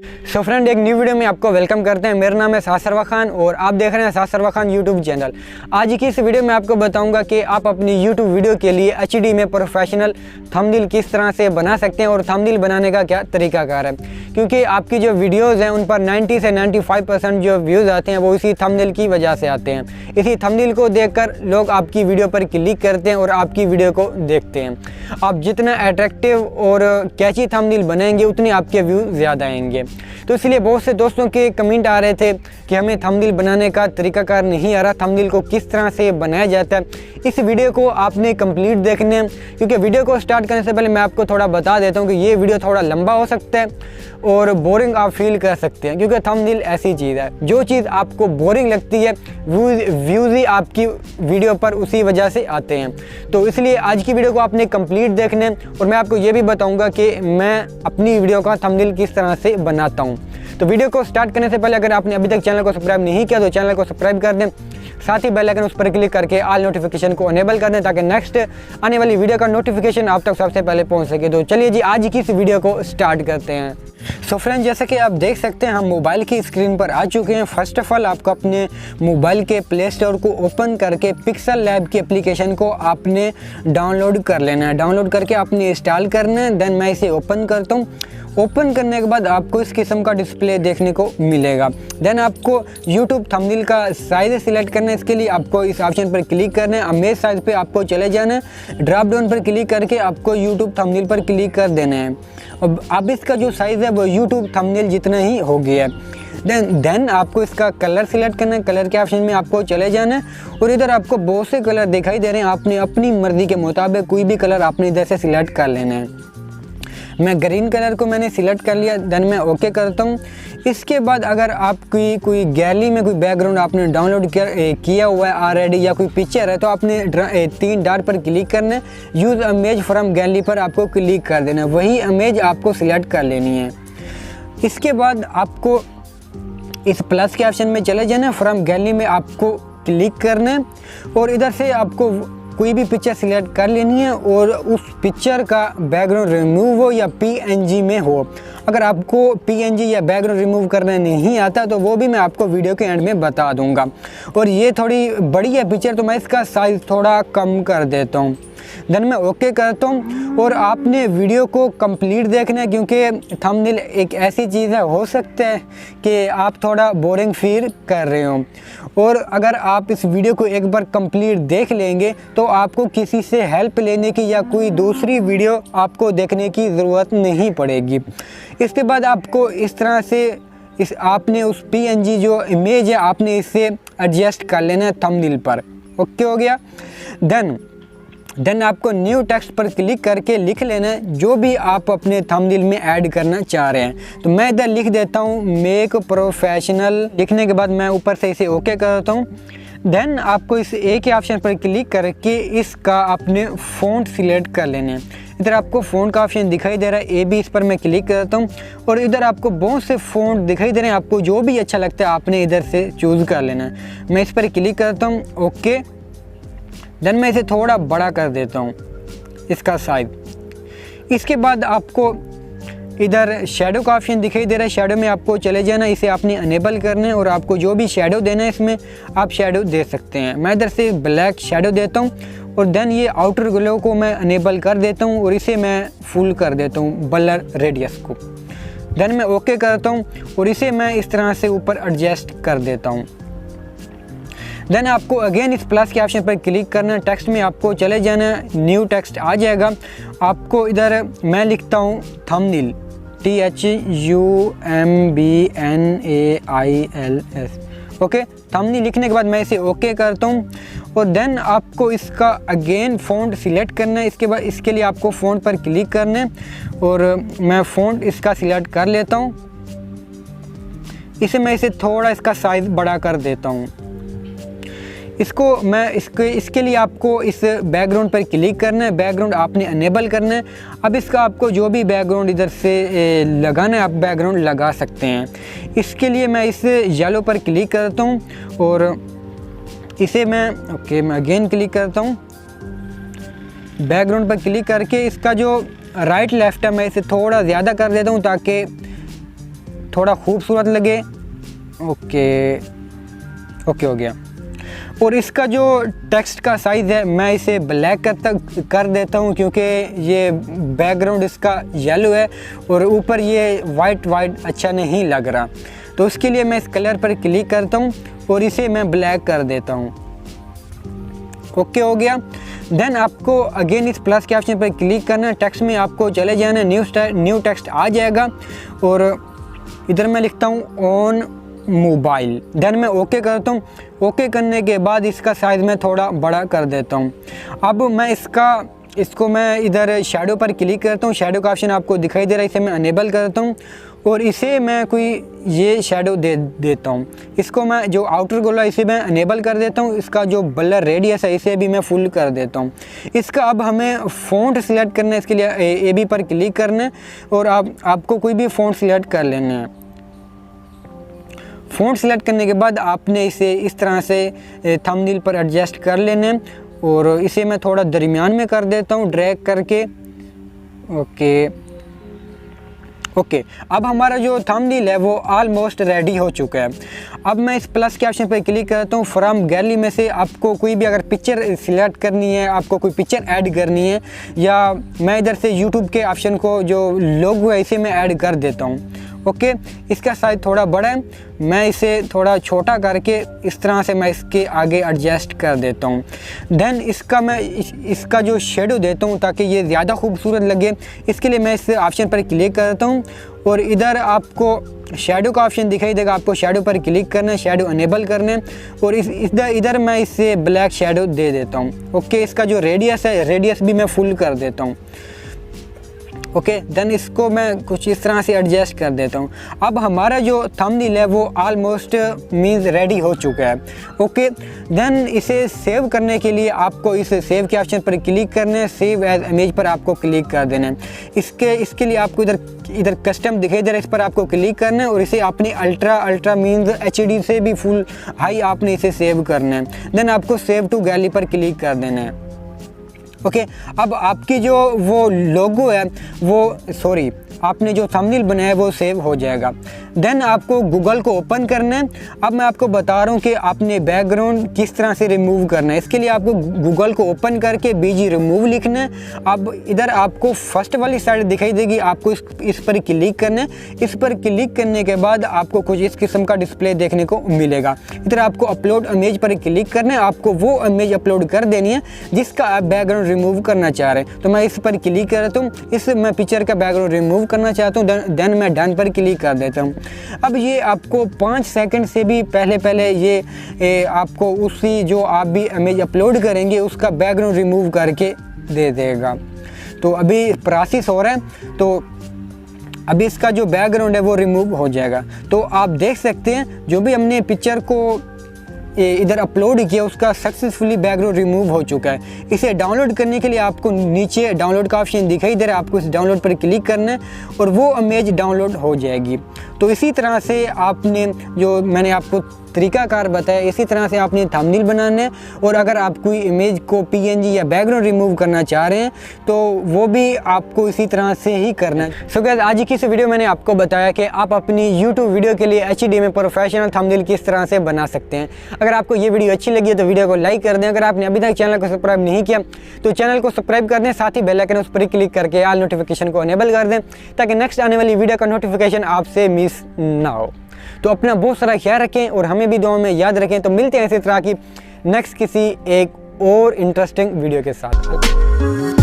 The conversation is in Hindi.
सो फ्रेंड, एक न्यू वीडियो में आपको वेलकम करते हैं। मेरा नाम है सरवर खान और आप देख रहे हैं सरवर खान यूट्यूब चैनल। आज की इस वीडियो में आपको बताऊंगा कि आप अपनी यूट्यूब वीडियो के लिए एचडी में प्रोफेशनल थंबनेल किस तरह से बना सकते हैं और थंबनेल बनाने का क्या तरीकाकार है, क्योंकि आपकी जो वीडियोज़ हैं उन पर 90 से 95% जो व्यूज़ आते हैं वो इसी थंबनेल की वजह से आते हैं। इसी थंबनेल को देखकर लोग आपकी वीडियो पर क्लिक करते हैं और आपकी वीडियो को देखते हैं। आप जितना अट्रैक्टिव और कैची थंबनेल बनाएंगे उतने आपके व्यू ज़्यादा आएंगे। तो इसलिए बहुत से दोस्तों के कमेंट आ रहे थे कि हमें थंबनेल बनाने का तरीकाकार नहीं आ रहा, थंबनेल को किस तरह से बनाया जाता है। इस वीडियो को आपने कंप्लीट देखने हैं, क्योंकि वीडियो को स्टार्ट करने से पहले मैं आपको थोड़ा बता देता हूं कि ये वीडियो थोड़ा लंबा हो सकता है और बोरिंग आप फील कर सकते हैं, क्योंकि थंबनेल ऐसी चीज़ है, जो चीज़ आपको बोरिंग लगती है व्यूज़ ही आपकी वीडियो पर उसी वजह से आते हैं। तो इसलिए आज की वीडियो को आपने कंप्लीट देखने और मैं आपको ये भी बताऊंगा कि मैं अपनी वीडियो का थंबनेल किस तरह से बनाता हूं। तो वीडियो को स्टार्ट करने से पहले अगर आपने अभी तक चैनल को सब्सक्राइब नहीं किया तो चैनल को सब्सक्राइब कर दें, साथ ही बेल आइकन उस पर क्लिक करके ऑल नोटिफिकेशन को अनेबल कर दें ताकि नेक्स्ट आने वाली वीडियो का नोटिफिकेशन आप तक सबसे पहले पहुंच सके। तो चलिए जी, आज की इस वीडियो को स्टार्ट करते हैं। सो फ्रेंड, जैसे कि आप देख सकते हैं हम मोबाइल की स्क्रीन पर आ चुके हैं। फर्स्ट ऑफ ऑल आपको अपने मोबाइल के प्ले स्टोर को ओपन करके पिक्सल लैब की एप्लीकेशन को आपने डाउनलोड कर लेना है। डाउनलोड करके आपने इंस्टॉल करना है। देन मैं इसे ओपन करता हूँ। ओपन करने के बाद आपको इस किस्म का डिस्प्ले देखने को मिलेगा। देन आपको YouTube थंबनेल का साइज़ सिलेक्ट करना है। इसके लिए आपको इस ऑप्शन पर क्लिक करना है। इमेज साइज़ पे आपको चले जाना है। ड्रॉप डाउन पर क्लिक करके आपको YouTube थंबनेल पर क्लिक कर देना है। अब इसका जो साइज़ है वो YouTube थंबनेल जितना ही हो गया है। देन आपको इसका कलर सिलेक्ट करना है। कलर के ऑप्शन में आपको चले जाना है और इधर आपको बहुत से कलर दिखाई दे रहे हैं। आपने अपनी मर्ज़ी के मुताबिक कोई भी कलर आपने इधर से सिलेक्ट कर लेना है। मैं ग्रीन कलर को मैंने सिलेक्ट कर लिया। देन मैं ओके करता हूँ। इसके बाद अगर आपकी कोई गैलरी में कोई बैकग्राउंड आपने डाउनलोड किया हुआ है ऑलरेडी या कोई पिक्चर है तो आपने 3 डॉट पर क्लिक करना है। यूज़ इमेज फ्रॉम गैलरी पर आपको क्लिक कर देना है। वही इमेज आपको सिलेक्ट कर लेनी है। इसके बाद आपको इस प्लस के ऑप्शन में चले जाना है। फ्रॉम गैलरी में आपको क्लिक करना है और इधर से आपको कोई भी पिक्चर सिलेक्ट कर लेनी है और उस पिक्चर का बैकग्राउंड रिमूव हो या PNG में हो। अगर आपको PNG या बैकग्राउंड रिमूव करना नहीं आता तो वो भी मैं आपको वीडियो के एंड में बता दूंगा। और ये थोड़ी बड़ी है पिक्चर तो मैं इसका साइज़ थोड़ा कम कर देता हूँ। देन मैं ओके करता हूँ और आपने वीडियो को कंप्लीट देखना है, क्योंकि थंबनेल एक ऐसी चीज़ है, हो सकता है कि आप थोड़ा बोरिंग फील कर रहे हो। और अगर आप इस वीडियो को एक बार कंप्लीट देख लेंगे तो आपको किसी से हेल्प लेने की या कोई दूसरी वीडियो आपको देखने की ज़रूरत नहीं पड़ेगी। इसके बाद आपको इस तरह से आपने उस PNG जो इमेज है आपने इससे एडजस्ट कर लेना है थंबनेल पर। ओके हो गया। देन आपको न्यू टेक्स्ट पर क्लिक करके लिख लेना है जो भी आप अपने थंबनेल में ऐड करना चाह रहे हैं। तो मैं इधर लिख देता हूँ मेक प्रोफेशनल। लिखने के बाद मैं ऊपर से इसे ओके करता हूँ। देन आपको इस एक ही ऑप्शन पर क्लिक करके इसका अपने फ़ॉन्ट सिलेक्ट कर लेना है। इधर आपको फ़ॉन्ट का ऑप्शन दिखाई दे रहा है AB, इस पर मैं क्लिक करता हूँ और इधर आपको बहुत से फ़ॉन्ट दिखाई दे रहे हैं। आपको जो भी अच्छा लगता है आपने इधर से चूज़ कर लेना है। मैं इस पर क्लिक करता हूँ, ओके। देन मैं इसे थोड़ा बड़ा कर देता हूँ इसका साइज। इसके बाद आपको इधर शेडो का ऑप्शन दिखाई दे रहा है। शेडो में आपको चले जाना, इसे आपने अनेबल करना है और आपको जो भी शेडो देना है इसमें आप शेडो दे सकते हैं। मैं इधर से ब्लैक शेडो देता हूँ और देन ये आउटर ग्लो को मैं अनेबल कर देता हूँ और इसे मैं फुल कर देता हूँ ब्लर रेडियस को। देन मैं ओके करता हूँ और इसे मैं इस तरह से ऊपर एडजस्ट कर देता हूँ। देन आपको अगेन इस प्लस के ऑप्शन पर क्लिक करना है। टेक्स्ट में आपको चले जाना है, न्यू टेक्स्ट आ जाएगा। आपको इधर मैं लिखता हूँ थंबनेल, THUMBNAILS। ओके, थंबनेल लिखने के बाद मैं इसे ओके करता हूँ और देन आपको इसका अगेन फ़ॉन्ट सिलेक्ट करना है। इसके बाद इसके लिए आपको फ़ॉन्ट पर क्लिक करना है और मैं फ़ॉन्ट इसका सिलेक्ट कर लेता हूँ। मैं इसे थोड़ा इसका साइज़ बड़ा कर देता हूँ। इसके लिए आपको इस बैकग्राउंड पर क्लिक करना है। बैकग्राउंड आपने अनेबल करना है। अब इसका आपको जो भी बैकग्राउंड इधर से लगाना है आप बैकग्राउंड लगा सकते हैं। इसके लिए मैं इस येलो पर क्लिक करता हूँ और इसे मैं अगेन क्लिक करता हूँ। बैकग्राउंड पर क्लिक करके इसका जो राइट लेफ्ट है मैं इसे थोड़ा ज़्यादा कर देता हूँ ताकि थोड़ा खूबसूरत लगे। ओके ओके हो गया। और इसका जो टेक्स्ट का साइज़ है मैं इसे ब्लैक कर देता हूँ, क्योंकि ये बैकग्राउंड इसका येलो है और ऊपर ये वाइट अच्छा नहीं लग रहा। तो उसके लिए मैं इस कलर पर क्लिक करता हूँ और इसे मैं ब्लैक कर देता हूँ। ओके हो गया। देन आपको अगेन इस प्लस के ऑप्शन पर क्लिक करना है, टेक्स्ट में आपको चले जाना, न्यू टेक्स्ट आ जाएगा और इधर मैं लिखता हूँ ऑन मोबाइल। देन मैं ओके करता हूँ। ओके करने के बाद इसका साइज़ मैं थोड़ा बड़ा कर देता हूँ। अब मैं इसको मैं इधर शैडो पर क्लिक करता हूँ, शैडो का ऑप्शन आपको दिखाई दे रहा है, इसे मैं अनेबल करता हूँ और इसे मैं कोई ये शैडो दे देता हूँ। इसको मैं जो आउटर गोल है इसे मैं अनेबल कर देता हूँ। इसका जो ब्लर रेडियस है इसे भी मैं फुल कर देता हूँ। इसका अब हमें फ़ॉन्ट सिलेक्ट करना है, इसके लिए ए बी पर क्लिक करना है और आपको कोई भी फ़ॉन्ट सिलेक्ट कर लेना है। फ़ॉन्ट सिलेक्ट करने के बाद आपने इसे इस तरह से थंबनेल पर एडजस्ट कर लेना है और इसे मैं थोड़ा दरमियान में कर देता हूँ ड्रैग करके। ओके अब हमारा जो थंबनेल है वो ऑलमोस्ट रेडी हो चुका है। अब मैं इस प्लस के ऑप्शन पर क्लिक करता हूँ। फ्रॉम गैलरी में से आपको कोई भी अगर पिक्चर सिलेक्ट करनी है, आपको कोई पिक्चर ऐड करनी है, या मैं इधर से यूट्यूब के ऑप्शन को जो लोगो है इसे मैं ऐड कर देता हूँ। ओके इसका साइज़ थोड़ा बड़ा है, मैं इसे थोड़ा छोटा करके इस तरह से मैं इसके आगे एडजस्ट कर देता हूँ। देन इसका जो शेडो देता हूँ ताकि ये ज़्यादा खूबसूरत लगे। इसके लिए मैं इस ऑप्शन पर क्लिक करता हूँ और इधर आपको शेडो का ऑप्शन दिखाई देगा, आपको शेडो पर क्लिक करना है, शेडो अनेबल करना है और इधर मैं इससे ब्लैक शेडो दे देता हूँ। ओके इसका जो रेडियस है रेडियस भी मैं फुल कर देता हूँ। ओके देन इसको मैं कुछ इस तरह से एडजस्ट कर देता हूँ। अब हमारा जो थंबनेल है वो ऑलमोस्ट मीन्स रेडी हो चुका है। ओके देन इसे सेव करने के लिए आपको इस सेव के ऑप्शन पर क्लिक करना है, सेव एज इमेज पर आपको क्लिक कर देना है। इसके लिए आपको इधर कस्टम दिखाई दे रहा है, इस पर आपको क्लिक करना है और इसे अपनी अल्ट्रा मीन्स HD से भी फुल हाई आपने इसे सेव करना है। देन आपको सेव टू गैलरी पर क्लिक कर देना है। ओके अब आपकी जो वो लोगो है आपने जो थंबनेल बनाया है वो सेव हो जाएगा। देन आपको गूगल को ओपन करना है। अब मैं आपको बता रहा हूँ कि आपने बैकग्राउंड किस तरह से रिमूव करना है। इसके लिए आपको गूगल को ओपन करके BG रिमूव लिखना है। अब इधर आपको फर्स्ट वाली साइड दिखाई देगी, आपको इस पर क्लिक करना है। इस पर क्लिक करने के बाद आपको कुछ इस किस्म का डिस्प्ले देखने को मिलेगा। इधर आपको अपलोड इमेज पर क्लिक करना है, आपको वो इमेज अपलोड कर देनी है जिसका आप बैकग्राउंड रिमूव करना चाह रहे हैं। तो मैं इस पर क्लिक करता हूँ, मैं पिक्चर का बैकग्राउंड रिमूव करना चाहता हूँ। देन मैं डन पर क्लिक कर देता हूँ। अब ये आपको 5 सेकंड से भी पहले ये आपको उसी जो आप भी इमेज अपलोड करेंगे उसका बैकग्राउंड रिमूव करके दे देगा। तो अभी प्रोसेस हो रहा है, तो अभी इसका जो बैकग्राउंड है वो रिमूव हो जाएगा। तो आप देख सकते हैं जो भी हमने पिक्चर को इधर अपलोड किया उसका सक्सेसफुली बैकग्राउंड रिमूव हो चुका है। इसे डाउनलोड करने के लिए आपको नीचे डाउनलोड का ऑप्शन दिखाई दे रहा है, आपको इस डाउनलोड पर क्लिक करना है और वो इमेज डाउनलोड हो जाएगी। तो इसी तरह से आपने जो मैंने आपको तरीकाकार बताया इसी तरह से आपने थंबनेल बनाना है। और अगर आप कोई इमेज को PNG या बैकग्राउंड रिमूव करना चाह रहे हैं तो वो भी आपको इसी तरह से ही करना है। सो गाइस आज की इस वीडियो मैंने आपको बताया कि आप अपनी YouTube वीडियो के लिए HD में प्रोफेशनल थंबनेल किस तरह से बना सकते हैं। अगर आपको ये वीडियो अच्छी लगी है तो वीडियो को लाइक कर दें। अगर आपने अभी तक चैनल को सब्सक्राइब नहीं किया तो चैनल को सब्सक्राइब कर दें, साथ ही बेल आइकन उस पर क्लिक करके ऑल नोटिफिकेशन को अनेबल कर दें ताकि नेक्स्ट आने वाली वीडियो का नोटिफिकेशन आपसे मिस ना हो। तो अपना बहुत सारा ख्याल रखें और हमें भी दुआ में याद रखें। तो मिलते हैं इसी तरह की नेक्स्ट किसी एक और इंटरेस्टिंग वीडियो के साथ।